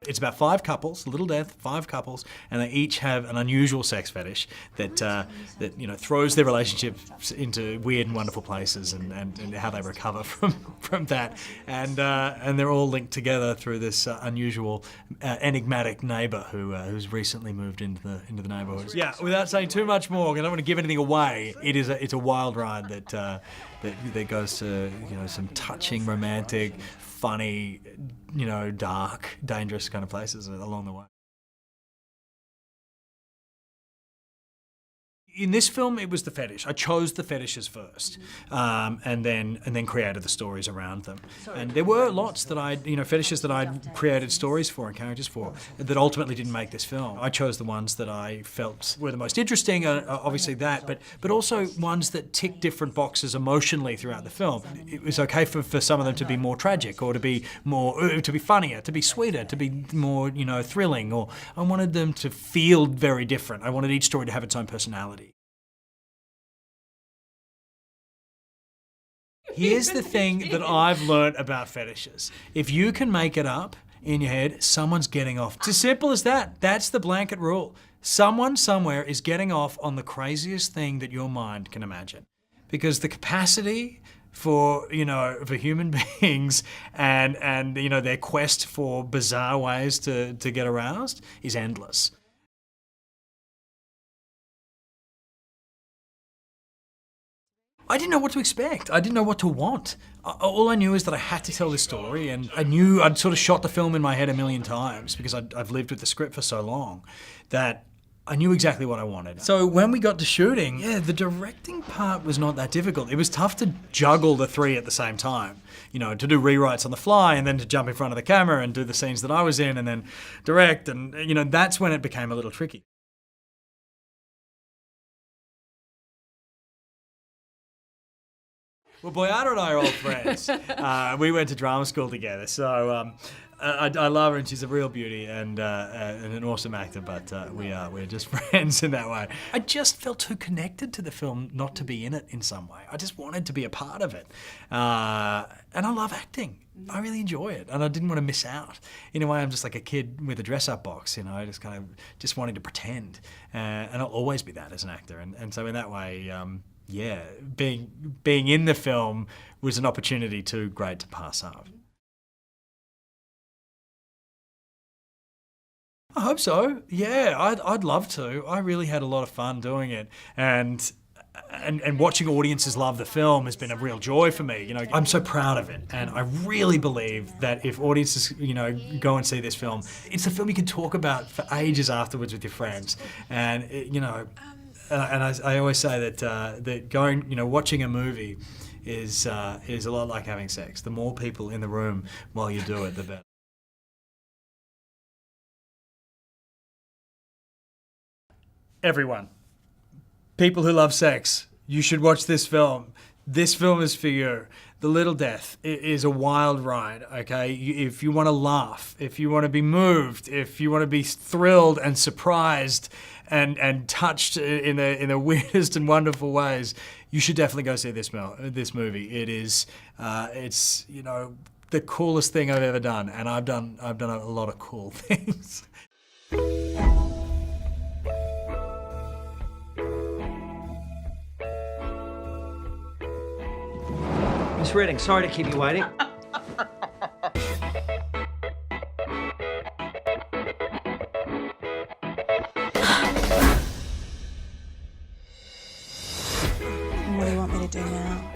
It's about 5 couples, little death, 5 couples, and they each have an unusual sex fetish that throws their relationships into weird and wonderful places, and how they recover from that, and they're all linked together through this unusual, enigmatic neighbour who's recently moved into the neighbourhood. Yeah, without saying too much more, I don't want to give anything away. It's a wild ride that goes to some touching, romantic, funny, dark, dangerous kind of places along the way. In this film, it was the fetish. I chose the fetishes first, and then created the stories around them. And there were lots that fetishes that I'd created stories for and characters for that ultimately didn't make this film. I chose the ones that I felt were the most interesting, obviously that, but also ones that tick different boxes emotionally throughout the film. It was okay for some of them to be more tragic, or to be funnier, to be sweeter, to be more, thrilling, or I wanted them to feel very different. I wanted each story to have its own personality. Here's the thing that I've learned about fetishes. If you can make it up in your head, someone's getting off. It's as simple as that. That's the blanket rule. Someone somewhere is getting off on the craziest thing that your mind can imagine. Because the capacity for human beings and their quest for bizarre ways to get aroused is endless. I didn't know what to expect. I didn't know what to want. All I knew is that I had to tell this story, and I knew I'd sort of shot the film in my head a million times because I've lived with the script for so long that I knew exactly what I wanted. So when we got to shooting, the directing part was not that difficult. It was tough to juggle the 3 at the same time. To do rewrites on the fly, and then to jump in front of the camera and do the scenes that I was in, and then direct, and that's when it became a little tricky. Well, Boyana and I are old friends. We went to drama school together, so I love her, and she's a real beauty and an awesome actor. But we're just friends in that way. I just felt too connected to the film not to be in it in some way. I just wanted to be a part of it, and I love acting. I really enjoy it, and I didn't want to miss out. In a way, I'm just like a kid with a dress-up box, just wanting to pretend, and I'll always be that as an actor. And so in that way. Being in the film was an opportunity too great to pass up. I hope so. Yeah, I'd love to. I really had a lot of fun doing it, and watching audiences love the film has been a real joy for me. I'm so proud of it, and I really believe that if audiences, go and see this film, it's a film you can talk about for ages afterwards with your friends, and I always say that watching a movie is a lot like having sex. The more people in the room while you do it, the better. Everyone, people who love sex, you should watch this film. This film is for you. The Little Death is a wild ride, okay? If you want to laugh, if you want to be moved, if you want to be thrilled and surprised and touched in the weirdest and wonderful ways, you should definitely go see this movie. It is, it's the coolest thing I've ever done, and I've done a lot of cool things. Miss Redding, sorry to keep you waiting. What do you want me to do now?